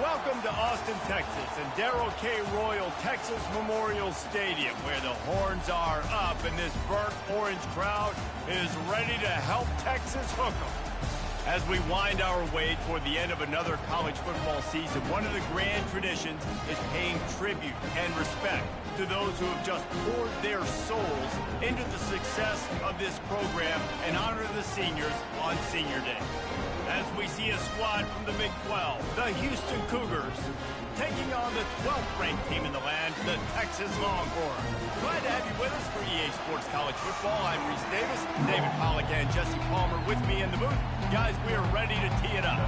Welcome to Austin, Texas, and Darrell K. Royal Texas Memorial Stadium, where the horns are up and this burnt orange crowd is ready to help Texas hook 'em. As we wind our way toward the end of another college football season, one of the grand traditions is paying tribute and respect to those who have just poured their souls into the success of this program and honor the seniors on Senior Day. As we see a squad from the Big 12, the Houston Cougars, taking on the 12th-ranked team in the land, the Texas Longhorns. Glad to have you with us for EA Sports College Football. I'm Reese Davis, David Pollack and Jesse Palmer with me in the booth. Guys, we are ready to tee it up.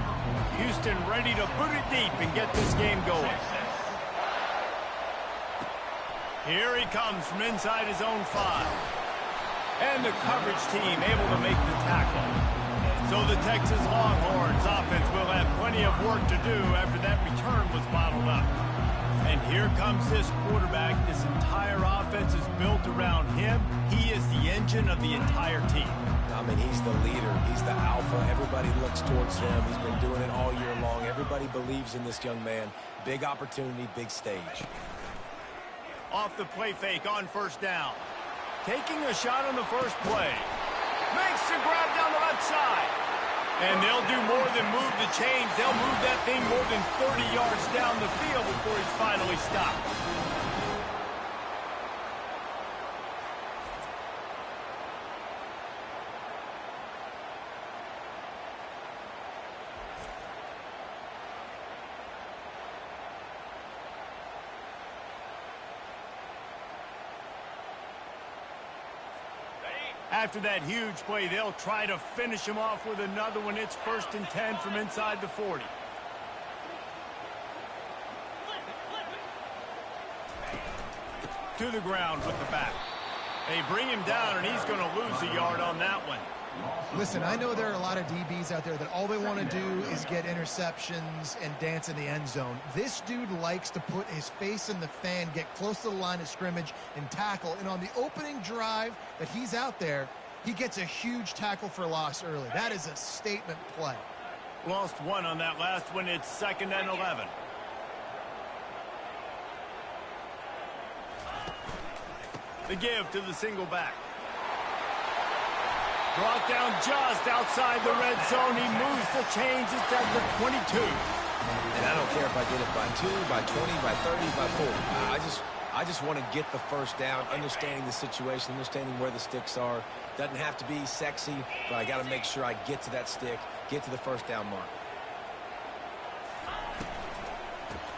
Houston ready to boot it deep and get this game going. Here he comes from inside his own 5. And the coverage team able to make the tackle. So the Texas Longhorns offense will have plenty of work to do after that return was bottled up. And here comes this quarterback. This entire offense is built around him. He is the engine of the entire team. I mean, he's the leader. He's the alpha. Everybody looks towards him. He's been doing it all year long. Everybody believes in this young man. Big opportunity, big stage. Off the play fake on first down. Taking a shot on the first play. Makes the grab down the left side. And they'll do more than move the chains. They'll move that thing more than 30 yards down the field before he's finally stopped. After that huge play, they'll try to finish him off with another one. It's 1st and 10 from inside the 40. To the ground with the back. They bring him down, and he's going to lose a yard on that one. Listen, I know there are a lot of DBs out there that all they want to do is get interceptions and dance in the end zone. This dude likes to put his face in the fan, get close to the line of scrimmage, and tackle. And on the opening drive that he's out there, he gets a huge tackle for loss early. That is a statement play. Lost one on that last one. It's 2nd and 11. The give to the single back. Brought down just outside the red zone. He moves the chains. It's at the 22. And I don't care if I get it by 2, by 20, by 30, by 40. I just want to get the first down, understanding the situation, understanding where the sticks are. Doesn't have to be sexy, but I got to make sure I get to that stick, get to the first down mark.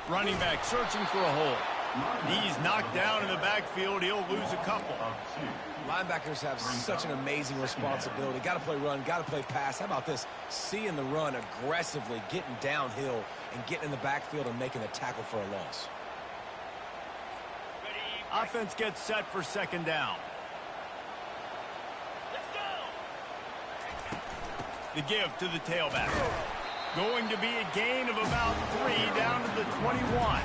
Running back searching for a hole. He's knocked down in the backfield. He'll lose a couple. Linebackers have such an amazing responsibility. Got to play run, got to play pass. How about this? Seeing the run aggressively, getting downhill, and getting in the backfield and making a tackle for a loss. Offense gets set for 2nd down. The give to the tailback. Going to be a gain of about 3 down to the 21.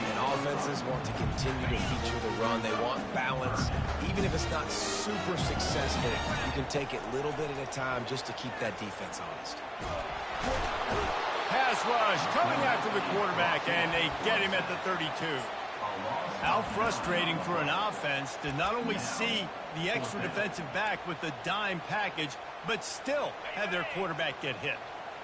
And offenses want to continue to feature the run. They want balance. Even if it's not super successful, you can take it little bit at a time just to keep that defense honest. Pass rush coming after the quarterback, and they get him at the 32. How frustrating for an offense to not only see the extra defensive back with the dime package, but still have their quarterback get hit.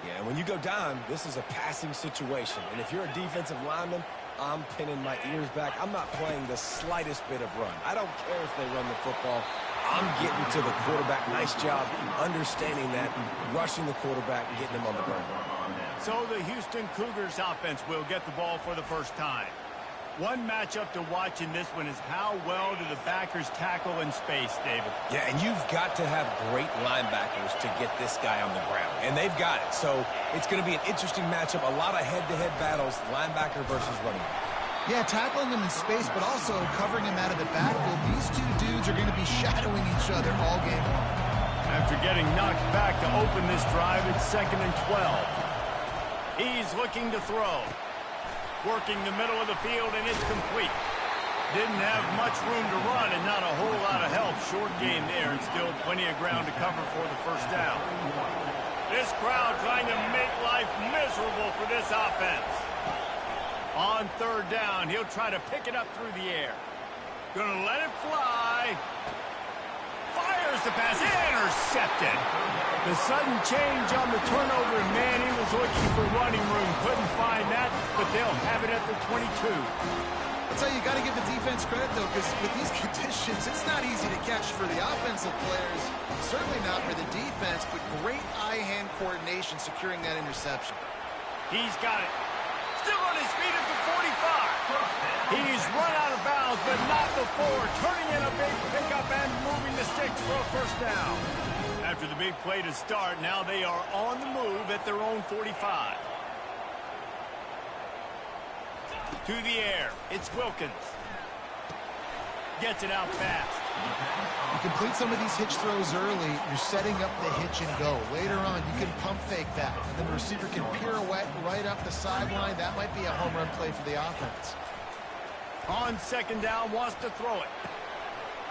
Yeah, when you go down, this is a passing situation. And if you're a defensive lineman, I'm pinning my ears back. I'm not playing the slightest bit of run. I don't care if they run the football. I'm getting to the quarterback. Nice job understanding that, rushing the quarterback, and getting him on the ground. So the Houston Cougars offense will get the ball for the first time. One matchup to watch in this one is how well do the backers tackle in space, David. Yeah, and you've got to have great linebackers to get this guy on the ground. And they've got it. So it's going to be an interesting matchup. A lot of head-to-head battles, linebacker versus running back. Yeah, tackling him in space, but also covering him out of the backfield. These two dudes are going to be shadowing each other all game long. After getting knocked back to open this drive, it's 2nd and 12. He's looking to throw. Working the middle of the field, and it's complete. Didn't have much room to run and not a whole lot of help. Short game there, and still plenty of ground to cover for the first down. This crowd trying to make life miserable for this offense. On third down, he'll try to pick it up through the air. Gonna let it fly. Fires the pass, intercepted. The sudden change on the turnover, and man, he was looking for running room. Couldn't find that, but they'll have it at the 22. I'll tell you, you got to give the defense credit, though, because with these conditions, it's not easy to catch for the offensive players. Certainly not for the defense, but great eye-hand coordination securing that interception. He's got it. Still on his feet at the 45. He's run out of bounds, but not before. Turning in a big pickup and moving the sticks for a first down. After the big play to start, now they are on the move at their own 45. To the air, it's Wilkins. Gets it out fast. You complete some of these hitch throws early, you're setting up the hitch and go. Later on, you can pump fake that, and then the receiver can pirouette right up the sideline. That might be a home run play for the offense. On second down, wants to throw it.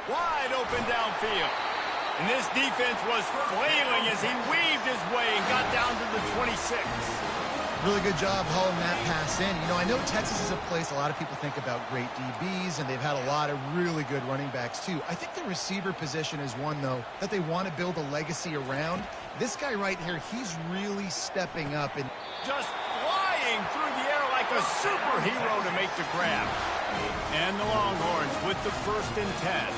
Wide open downfield. And this defense was flailing as he weaved his way and got down to the 26. Really good job hauling that pass in. You know, I know Texas is a place a lot of people think about great DBs, and they've had a lot of really good running backs, too. I think the receiver position is one, though, that they want to build a legacy around. This guy right here, he's really stepping up and just flying through the air like a superhero to make the grab. And the Longhorns with the 1st and 10.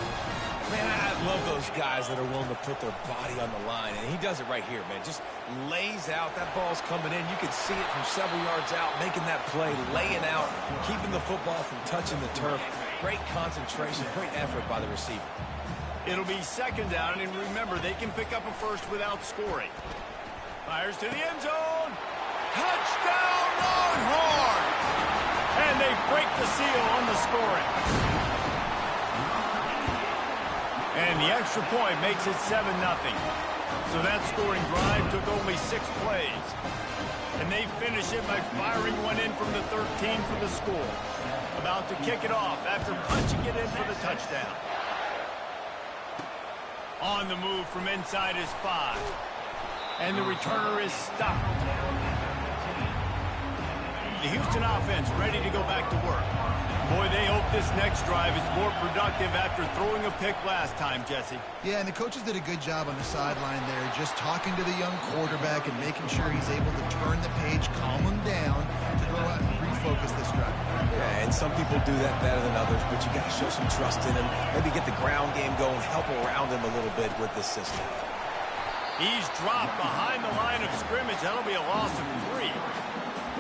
Man, I love those guys that are willing to put their body on the line, and he does it right here, man. Just lays out. That ball's coming in. You can see it from several yards out, making that play, laying out, keeping the football from touching the turf. Great concentration, great effort by the receiver. It'll be second down, and remember, they can pick up a first without scoring. Fires to the end zone. Touchdown, Longhorns! And they break the seal on the scoring. And the extra point makes it 7-0. So that scoring drive took only 6 plays. And they finish it by firing one in from the 13 for the score. About to kick it off after punching it in for the touchdown. On the move from inside his 5. And the returner is stopped. The Houston offense ready to go back to work. Boy, they hope this next drive is more productive after throwing a pick last time, Jesse. Yeah, and the coaches did a good job on the sideline there, just talking to the young quarterback and making sure he's able to turn the page, calm him down to go out and refocus this drive. Yeah, and some people do that better than others, but you got to show some trust in him. Maybe get the ground game going, help around him a little bit with this system. He's dropped behind the line of scrimmage. That'll be a loss of 3.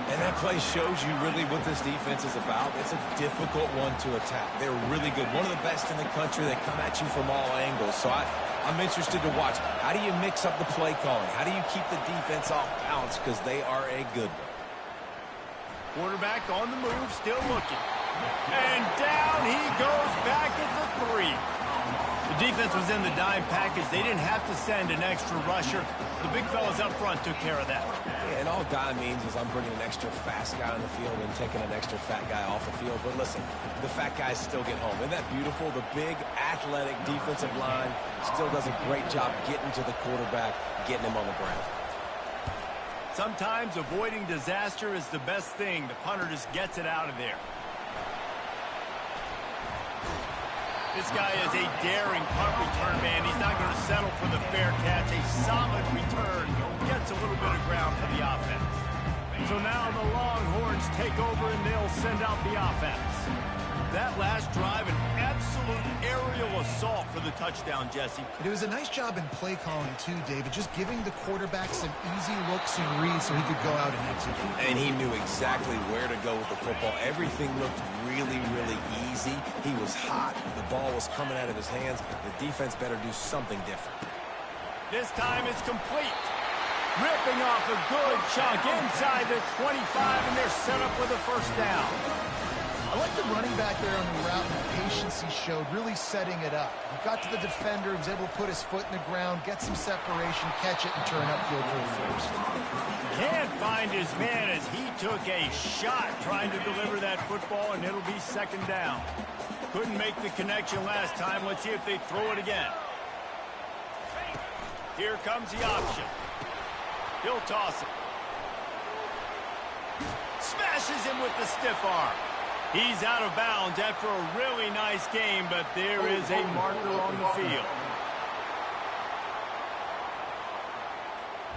And that play shows you really what this defense is about. It's a difficult one to attack. They're really good. One of the best in the country. They come at you from all angles. So I'm interested to watch. How do you mix up the play calling? How do you keep the defense off balance? Because they are a good one. Quarterback on the move, still looking. And down he goes back at the 3. The defense was in the dime package. They didn't have to send an extra rusher. The big fellas up front took care of that. Yeah, and all dime means is I'm bringing an extra fast guy on the field and taking an extra fat guy off the field. But listen, the fat guys still get home. Isn't that beautiful? The big, athletic defensive line still does a great job getting to the quarterback, getting him on the ground. Sometimes avoiding disaster is the best thing. The punter just gets it out of there. This guy is a daring punt return man. He's not going to settle for the fair catch. A solid return. Gets a little bit of ground for the offense. So now the Longhorns take over and they'll send out the offense. That last drive, an absolute aerial assault for the touchdown, Jesse. It was a nice job in play calling, too, David, just giving the quarterback some easy looks and reads so he could go out and execute. And he knew exactly where to go with the football. Everything looked really, really easy. He was hot. The ball was coming out of his hands. The defense better do something different. This time it's complete. Ripping off a good chunk inside the 25, and they're set up with a first down. I like the running back there on the route and the patience he showed, really setting it up. He got to the defender, was able to put his foot in the ground, get some separation, catch it, and turn upfield for the first. Can't find his man as he took a shot trying to deliver that football, and it'll be second down. Couldn't make the connection last time. Let's see if they throw it again. Here comes the option. He'll toss it. Smash! lashes him with the stiff arm. He's out of bounds after a really nice game, but there is a marker on the field.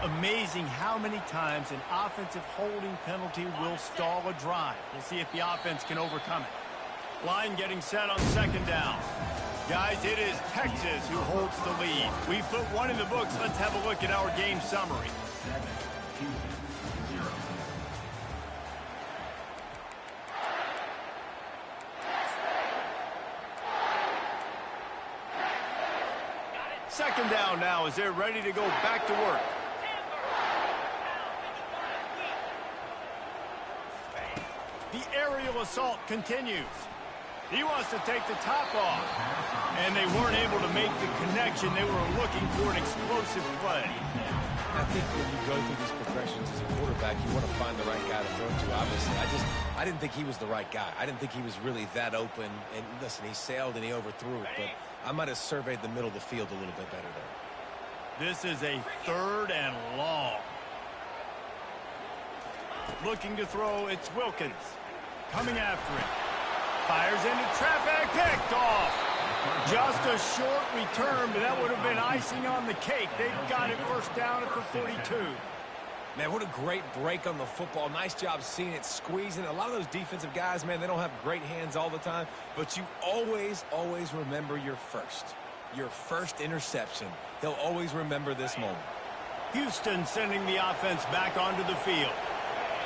Amazing how many times an offensive holding penalty will stall a drive. We'll see if the offense can overcome it. Line getting set on second down. Guys, it is Texas who holds the lead. We put one in the books. Let's have a look at our game summary. Second down now as they're ready to go back to work. The aerial assault continues. He wants to take the top off. And they weren't able to make the connection. They were looking for an explosive play. I think when you go through these progressions as a quarterback, you want to find the right guy to throw to, obviously. I didn't think he was the right guy. I didn't think he was really that open. And listen, he sailed and he overthrew it, but I might have surveyed the middle of the field a little bit better there. This is a 3rd and long. Looking to throw, it's Wilkins. Coming after him. Fires into traffic, picked off. Just a short return, but that would have been icing on the cake. They've got it first down at the 42. Man, what a great break on the football. Nice job seeing it, squeezing. A lot of those defensive guys, man, they don't have great hands all the time, but you always, always remember your first interception. They'll always remember this moment. Houston sending the offense back onto the field.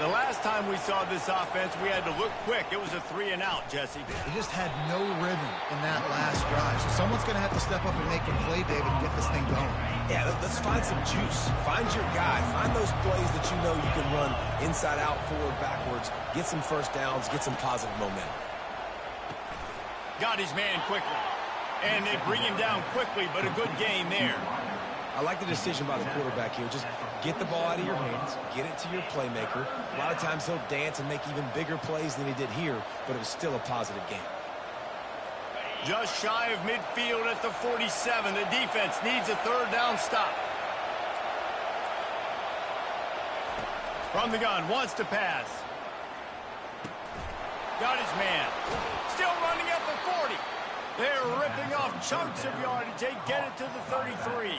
The last time we saw this offense, we had to look quick. It was a 3-and-out, Jesse. They just had no rhythm in that last drive. So someone's going to have to step up and make a play, David, and get this thing going. Yeah, let's find some juice. Find your guy. Find those plays that you know you can run inside out, forward, backwards. Get some first downs. Get some positive momentum. Got his man quickly. And they bring him down quickly, but a good game there. I like the decision by the quarterback here. Just get the ball out of your hands, get it to your playmaker. A lot of times he'll dance and make even bigger plays than he did here, but it was still a positive game. Just shy of midfield at the 47. The defense needs a 3rd down stop. From the gun, wants to pass. Got his man. Still running at the 40. They're ripping off chunks of yardage. They get it to the 33.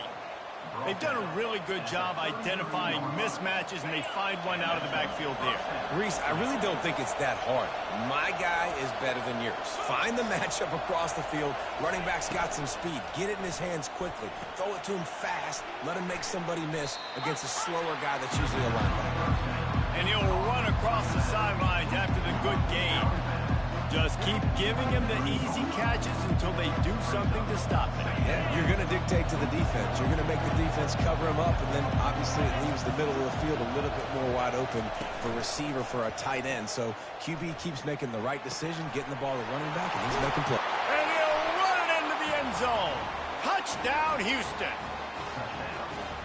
They've done a really good job identifying mismatches, and they find one out of the backfield there. Reese, I really don't think it's that hard. My guy is better than yours. Find the matchup across the field. Running back's got some speed. Get it in his hands quickly. Throw it to him fast. Let him make somebody miss against a slower guy that's usually a linebacker. And he'll run across the sidelines after the good game. Just keep giving him the easy catches until they do something to stop it. Yeah, you're going to dictate to the defense. You're going to make the defense cover him up, and then obviously it leaves the middle of the field a little bit more wide open for receiver, for a tight end. So QB keeps making the right decision, getting the ball to running back, and he's making plays. And he'll run it into the end zone. Touchdown, Houston.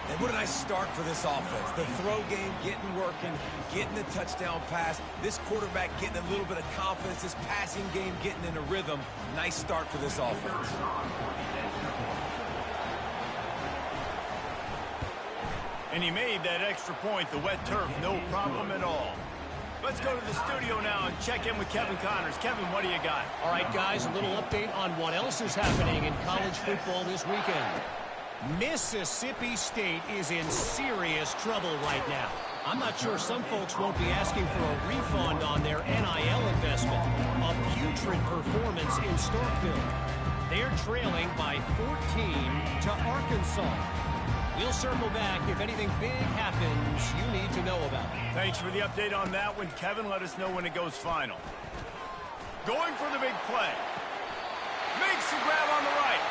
And what a nice start for this offense. The throw game getting working, getting the touchdown pass. This quarterback getting a little bit of confidence. This passing game getting in a rhythm. Nice start for this offense. And he made that extra point, the wet turf, no problem at all. Let's go to the studio now and check in with Kevin Connors. Kevin, what do you got? All right, guys, a little update on what else is happening in college football this weekend. Mississippi State is in serious trouble right now. I'm not sure some folks won't be asking for a refund on their NIL investment. A putrid performance in Starkville. They're trailing by 14 to Arkansas. We'll circle back. If anything big happens, you need to know about it. Thanks for the update on that one, Kevin. Let us know when it goes final. Going for the big play. Makes the grab on the right.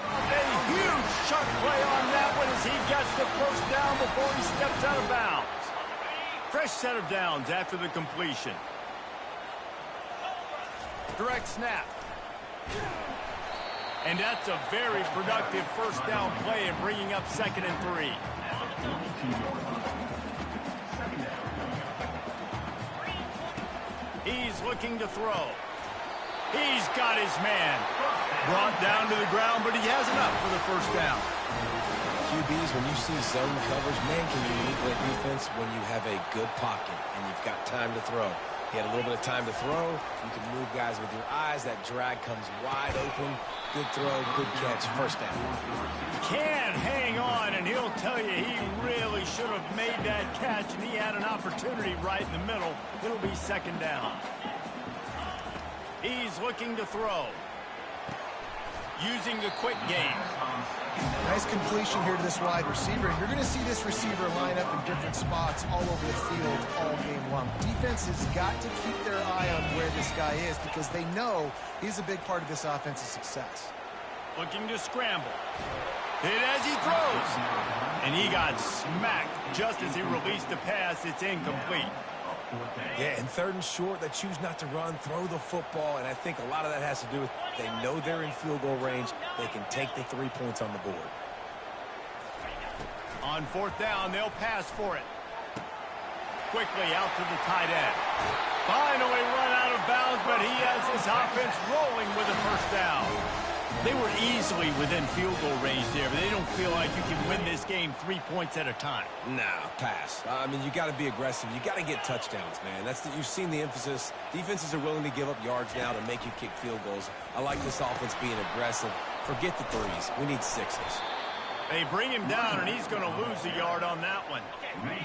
A huge chunk play on that one as he gets the first down before he steps out of bounds. Fresh set of downs after the completion. Direct snap. And that's a very productive first down play and bringing up 2nd and 3. He's looking to throw. He's got his man. Brought down to the ground, but he has enough for the first down. QBs, when you see zone coverage, man, can you lead their defense when you have a good pocket and you've got time to throw. He had a little bit of time to throw. You can move guys with your eyes. That drag comes wide open. Good throw, good catch, first down. Can hang on, and he'll tell you he really should have made that catch, and he had an opportunity right in the middle. It'll be second down. He's looking to throw. Using the quick game. Nice completion here to this wide receiver. And you're going to see this receiver line up in different spots all over the field all game long. Defense has got to keep their eye on where this guy is because they know he's a big part of this offense's success. Looking to scramble. Hit as he throws. And he got smacked just as he released the pass. It's incomplete. Yeah, and third and short, they choose not to run, throw the football, and I think a lot of that has to do with they know they're in field goal range. They can take the 3 points on the board. On fourth down, they'll pass for it. Quickly out to the tight end. Finally run out of bounds, but he has his offense rolling with a first down. They were easily within field goal range there, but they don't feel like you can win this game 3 points at a time. No, pass. I mean, you got to be aggressive. You got to get touchdowns, man. You've seen the emphasis. Defenses are willing to give up yards now to make you kick field goals. I like this offense being aggressive. Forget the threes. We need sixes. They bring him down, and he's going to lose a yard on that one.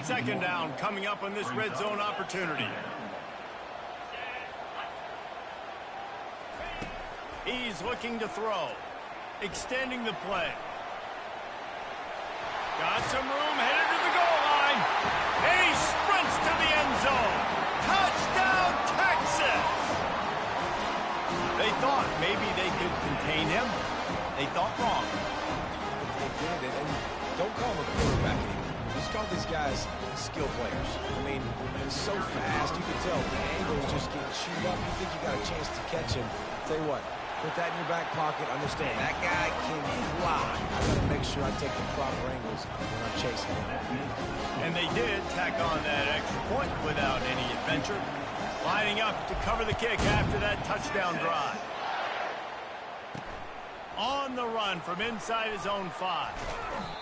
Second down coming up on this red zone opportunity. He's looking to throw. Extending the play. Got some room, headed to the goal line. And he sprints to the end zone. Touchdown, Texas! They thought maybe they could contain him. They thought wrong. They did it, and don't call him a quarterback anymore. Just call these guys skill players. I mean, it's so fast, you can tell the angle is just getting chewed up. You think you got a chance to catch him. Tell you what, put that in your back pocket. Understand, that guy can fly. I got to make sure I take the proper angles when I'm chasing him. And they did tack on that extra point without any adventure. Lining up to cover the kick after that touchdown drive. On the run from inside his own 5.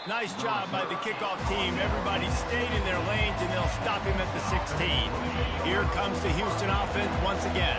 Nice job by the kickoff team. Everybody stayed in their lanes, and they'll stop him at the 16. Here comes the Houston offense once again.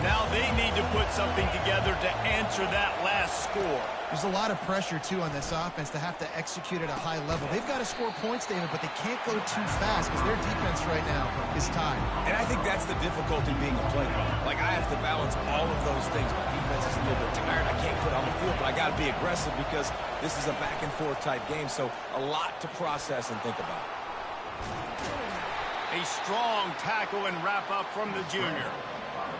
Now they need to put something together to answer that last score. There's a lot of pressure, too, on this offense to have to execute at a high level. They've got to score points, David, but they can't go too fast because their defense right now is tied. And I think that's the difficulty being a play caller. Like, I have to balance all of those things. My defense is a little bit tired. I can't put on the field, but I got to be aggressive because this is a back-and-forth type game, so a lot to process and think about. A strong tackle and wrap-up from the junior.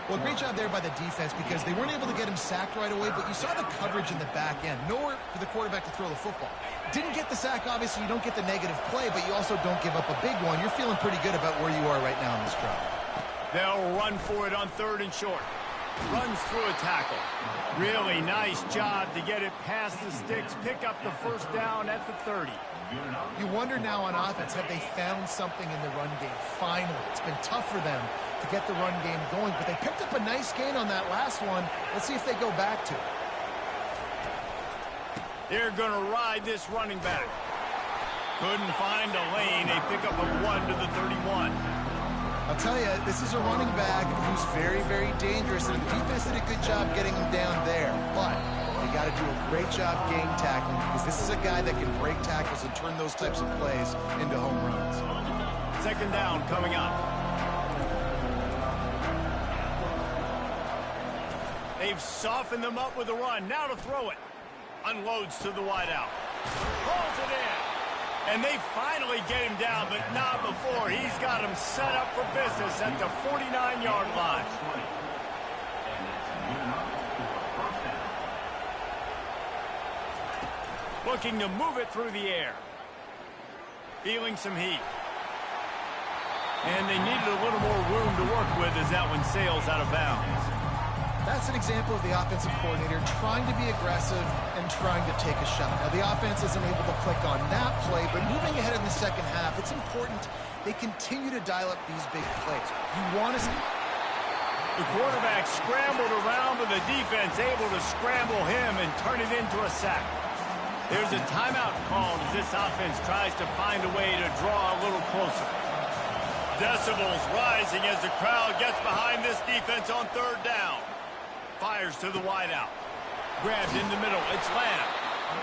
Well, great job there by the defense because they weren't able to get him sacked right away, but you saw the coverage in the back end. Nowhere for the quarterback to throw the football. Didn't get the sack, obviously. You don't get the negative play, but you also don't give up a big one. You're feeling pretty good about where you are right now in this drive. They'll run for it on third and short. Runs through a tackle. Really nice job to get it past the sticks. Pick up the first down at the 30. You wonder now on offense, have they found something in the run game? Finally. It's been tough for them to get the run game going, but they picked up a nice gain on that last one. Let's see if they go back to it. They're going to ride this running back. Couldn't find a lane. They pick up a 1 to the 31. I'll tell you, this is a running back who's very, very dangerous, and the defense did a good job getting him down there. But you got to do a great job game tackling because this is a guy that can break tackles and turn those types of plays into home runs. Second down coming up. They've softened them up with a run. Now to throw it. Unloads to the wideout. Pulls it in. And they finally get him down, but not before. He's got him set up for business at the 49-yard line. Looking to move it through the air. Feeling some heat. And they needed a little more room to work with as that one sails out of bounds. That's an example of the offensive coordinator trying to be aggressive and trying to take a shot. Now, the offense isn't able to click on that play, but moving ahead in the second half, it's important they continue to dial up these big plays. You want to see... The quarterback scrambled around, but the defense able to scramble him and turn it into a sack. There's a timeout called as this offense tries to find a way to draw a little closer. Decibels rising as the crowd gets behind this defense on third down. Fires to the wideout. Grabbed in the middle. It's Lamb.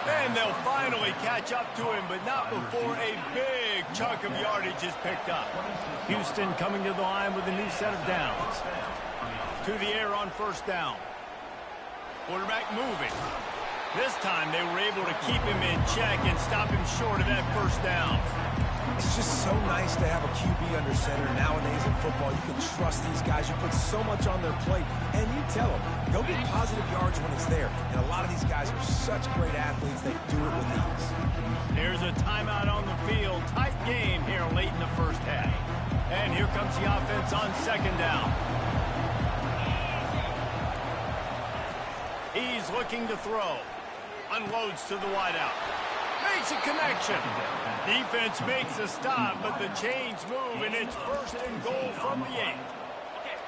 And they'll finally catch up to him, but not before a big chunk of yardage is picked up. Houston coming to the line with a new set of downs. To the air on first down. Quarterback moving. This time they were able to keep him in check and stop him short of that first down. It's just so nice to have a QB under center. Nowadays in football, you can trust these guys. You put so much on their plate, and you tell them, go get positive yards when it's there. And a lot of these guys are such great athletes, they do it with ease. There's a timeout on the field. Tight game here late in the first half. And here comes the offense on second down. He's looking to throw. Unloads to the wideout. Makes a connection. Defense makes a stop, but the chains move, and it's first and goal from the 8.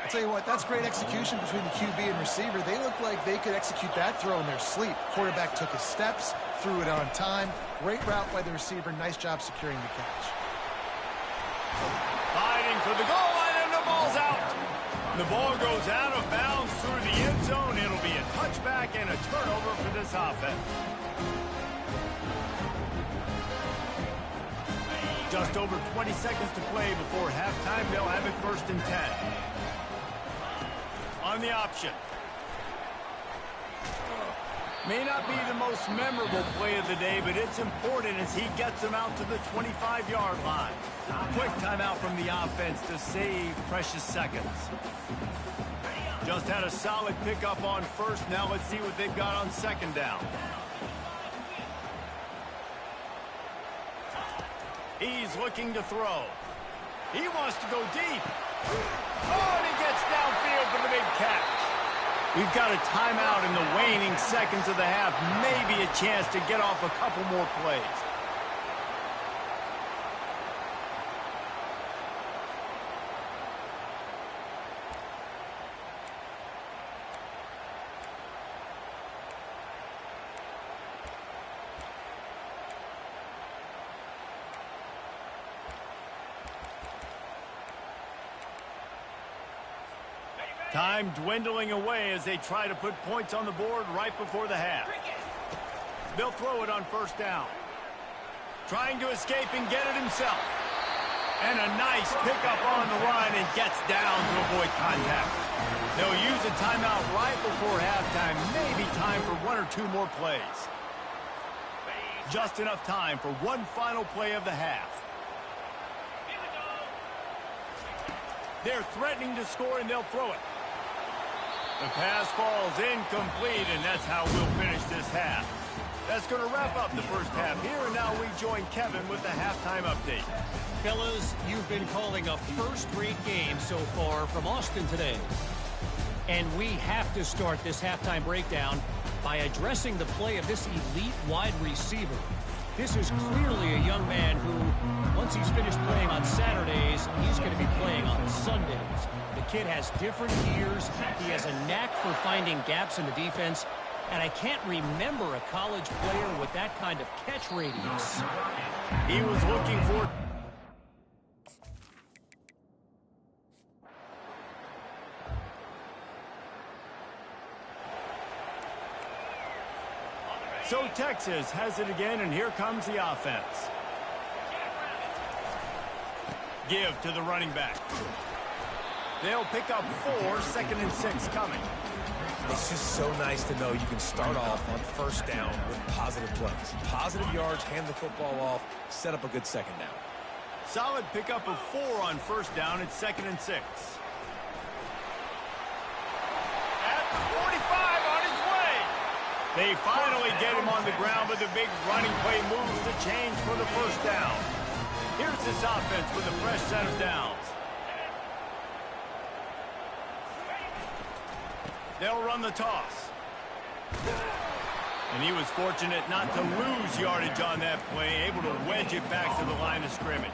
I'll tell you what, that's great execution between the QB and receiver. They look like they could execute that throw in their sleep. Quarterback took his steps, threw it on time. Great route by the receiver. Nice job securing the catch. Fighting for the goal line, and the ball's out. The ball goes out of bounds through the end zone. It'll be a touchback and a turnover for this offense. Just over 20 seconds to play before halftime. They'll have it first and 10. On the option. May not be the most memorable play of the day, but it's important as he gets them out to the 25-yard line. Quick timeout from the offense to save precious seconds. Just had a solid pickup on first. Now let's see what they've got on second down. He's looking to throw. He wants to go deep. Oh, and he gets downfield for the big catch. We've got a timeout in the waning seconds of the half. Maybe a chance to get off a couple more plays. Time dwindling away as they try to put points on the board right before the half. They'll throw it on first down. Trying to escape and get it himself. And a nice pickup on the line and gets down to avoid contact. They'll use a timeout right before halftime. Maybe time for one or two more plays. Just enough time for one final play of the half. They're threatening to score, and they'll throw it. The pass falls incomplete, and that's how we'll finish this half. That's going to wrap up the first half here, and now we join Kevin with the halftime update. Fellas, you've been calling a first-rate game so far from Austin today. And we have to start this halftime breakdown by addressing the play of this elite wide receiver. This is clearly a young man who, once he's finished playing on Saturdays, he's going to be playing on Sundays. The kid has different gears. He has a knack for finding gaps in the defense. And I can't remember a college player with that kind of catch radius. He was looking for... So Texas has it again, and here comes the offense. Give to the running back. They'll pick up 4, second and 6 coming. It's just so nice to know you can start off on first down with positive plays. Positive yards, hand the football off, set up a good second down. Solid pickup of 4 on first down. It's second and 6. At the 45 on his way. They finally get him on the ground, but the big running play moves the chains for the first down. Here's this offense with a fresh set of downs. They'll run the toss. And he was fortunate not to lose yardage on that play, able to wedge it back to the line of scrimmage.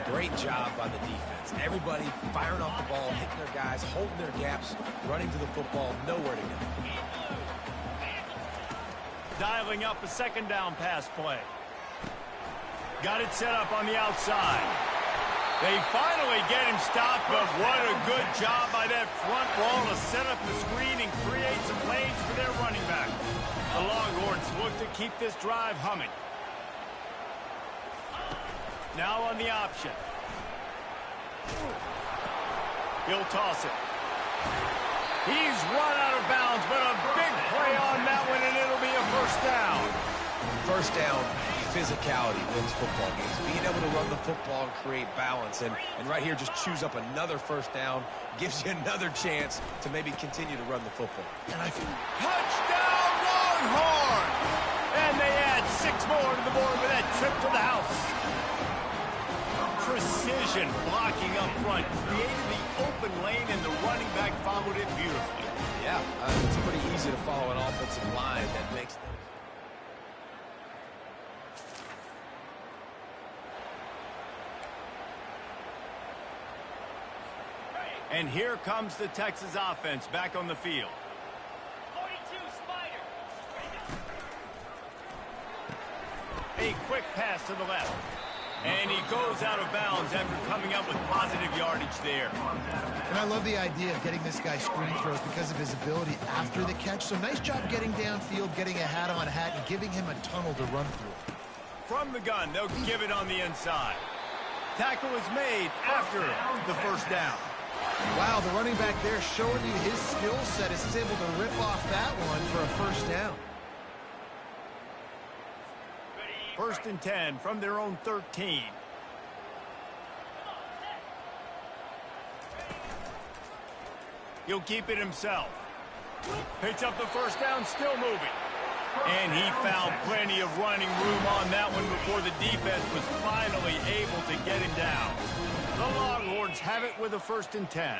Great job by the defense. Everybody firing off the ball, hitting their guys, holding their gaps, running to the football, nowhere to go. Dialing up a second down pass play. Got it set up on the outside. They finally get him stopped, but what a good job by that front wall to set up the screen and create some lanes for their running back. The Longhorns look to keep this drive humming. Now on the option. He'll toss it. He's run out of bounds, but a big play on that one, and it'll be a first down. First down, physicality wins football games. Being able to run the football and create balance. And right here, just choose up another first down, gives you another chance to maybe continue to run the football. And I think touchdown Longhorn! And they add 6 more to the board with that trip to the house. Precision blocking up front, created the open lane, and the running back followed it beautifully. Yeah, it's pretty easy to follow an offensive line that makes things. And here comes the Texas offense back on the field. 42 Spider. A quick pass to the left. And he goes out of bounds after coming up with positive yardage there. And I love the idea of getting this guy screen throws because of his ability after the catch. So nice job getting downfield, getting a hat-on-hat, and giving him a tunnel to run through. From the gun, they'll give it on the inside. Tackle is made after the first down. Wow, the running back there showing you his skill set as he's able to rip off that one for a first down. 1st and 10 from their own 13. He'll keep it himself. Picks up the first down, still moving. And he found plenty of running room on that one before the defense was finally able to get him down. The Longhorns have it with a 1st and 10.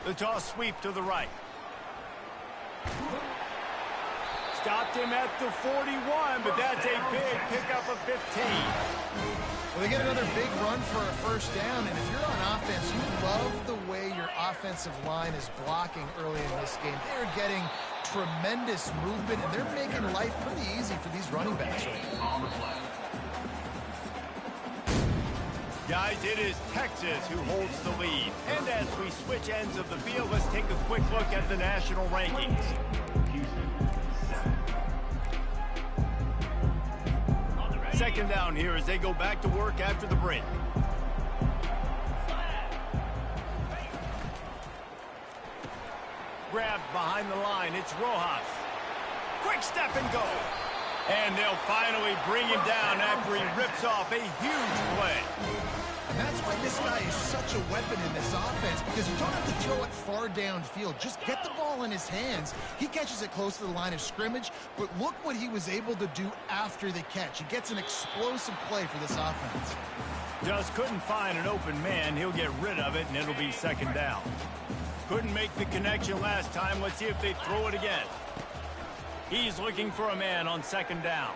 The toss sweep to the right. Stopped him at the 41, but that's a big pickup of 15. Well, they get another big run for a first down, and if you're on offense, you love the way your offensive line is blocking early in this game. They're getting tremendous movement, and they're making life pretty easy for these running backs right now. Guys, it is Texas who holds the lead. And as we switch ends of the field, let's take a quick look at the national rankings. Second down here as they go back to work after the break. Grabbed behind the line, it's Rojas. Quick step and go. And they'll finally bring him down after he rips off a huge play. And that's why this guy is such a weapon in this offense, because you don't have to throw it far downfield. Just get the ball in his hands. He catches it close to the line of scrimmage, but look what he was able to do after the catch. He gets an explosive play for this offense. Just couldn't find an open man. He'll get rid of it, and it'll be second down. Couldn't make the connection last time. Let's see if they throw it again. He's looking for a man on second down.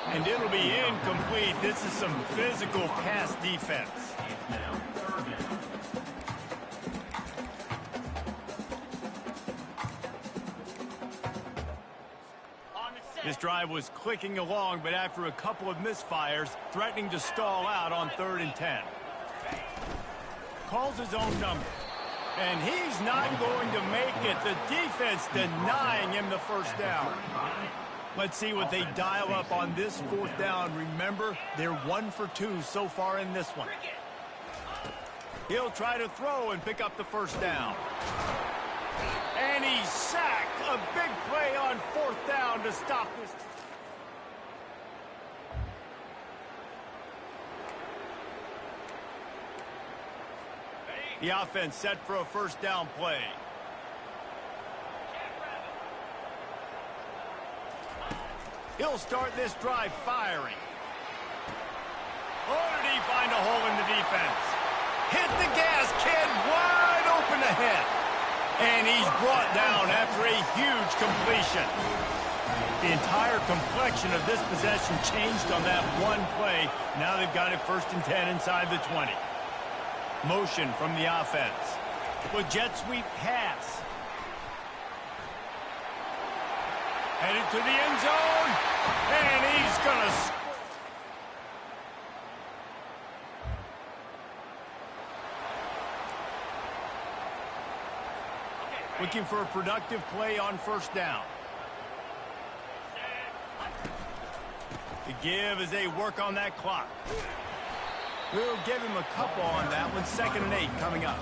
And it'll be incomplete. This is some physical pass defense. This drive was clicking along, but after a couple of misfires, threatening to stall out on 3rd and 10. Calls his own number. And he's not going to make it. The defense denying him the first down. Let's see what they dial up on this 4th down. Remember, they're 1 for 2 so far in this one. He'll try to throw and pick up the first down. And he's sacked. A big play on 4th down to stop this. The offense set for a first down play. He'll start this drive firing. Oh, did he find a hole in the defense? Hit the gas, kid, wide open ahead. And he's brought down after a huge completion. The entire complexion of this possession changed on that one play. Now they've got it 1st and 10 inside the 20. Motion from the offense. With jet sweep pass. Headed to the end zone. And he's going to score. Looking for a productive play on 1st down. The give as they work on that clock. We'll give him a couple on that one. 2nd and 8 coming up.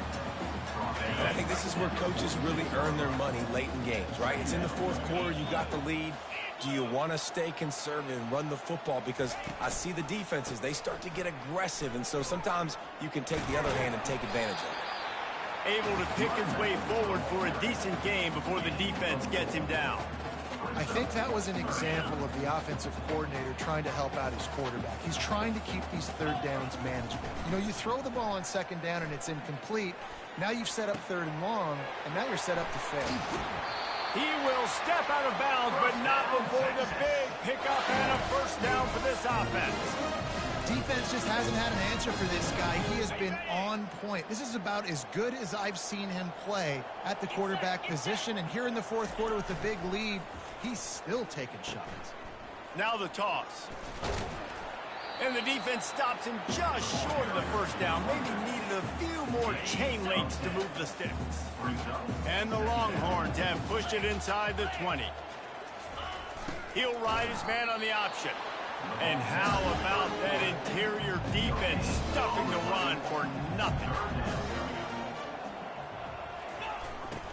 And I think this is where coaches really earn their money late in games, right? It's in the 4th quarter. You got the lead. Do you want to stay conservative and run the football? Because I see the defenses, they start to get aggressive, and so sometimes you can take the other hand and take advantage of it. Able to pick his way forward for a decent game before the defense gets him down. I think that was an example of the offensive coordinator trying to help out his quarterback. He's trying to keep these 3rd downs manageable. You know, you throw the ball on 2nd down and it's incomplete. Now you've set up 3rd and long, and now you're set up to fail. He will step out of bounds, but not before the big pickup and a 1st down for this offense. Defense just hasn't had an answer for this guy. He has been on point. This is about as good as I've seen him play at the quarterback position. And here in the 4th quarter with the big lead, he's still taking shots. Now the toss. And the defense stops him just short of the 1st down. Maybe needed a few more chain links to move the sticks. And the Longhorns have pushed it inside the 20. He'll ride his man on the option. And how about that interior defense stuffing the run for nothing?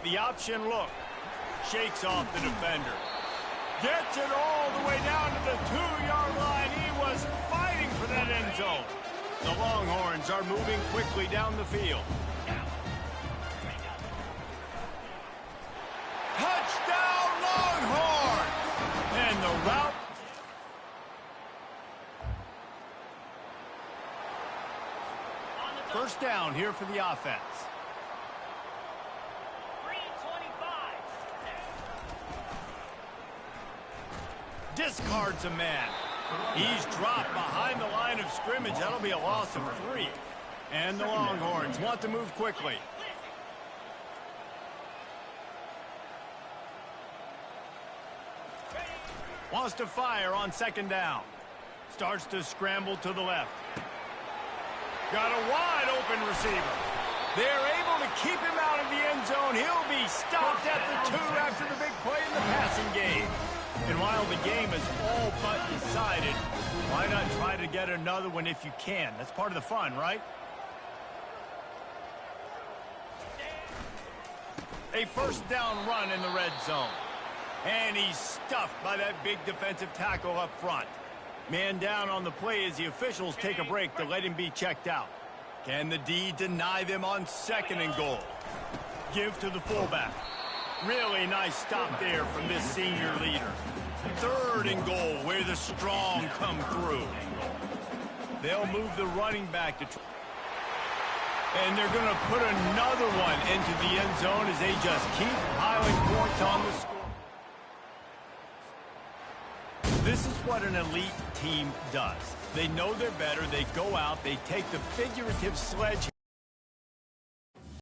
The option look. Shakes off the defender. Gets it all the way down to the 2-yard line. He was fighting for that end zone. The Longhorns are moving quickly down the field. Touchdown Longhorns! And the route. First down here for the offense. 325. Discards a man. He's dropped behind the line of scrimmage. That'll be a loss of 3. And the Longhorns want to move quickly. Wants to fire on 2nd down. Starts to scramble to the left. Got a wide open receiver. They're able to keep him out of the end zone. He'll be stopped at the 2 after the big play in the passing game. And while the game is all but decided, why not try to get another one if you can? That's part of the fun, right? A 1st down run in the red zone. And he's stuffed by that big defensive tackle up front. Man down on the play as the officials take a break to let him be checked out. Can the D deny them on 2nd and goal? Give to the fullback. Really nice stop there from this senior leader. 3rd and goal where the strong come through. They'll move the running back to... And they're going to put another one into the end zone as they just keep piling points on the score. This is what an elite team does. They know they're better. They go out. They take the figurative sledgehammer.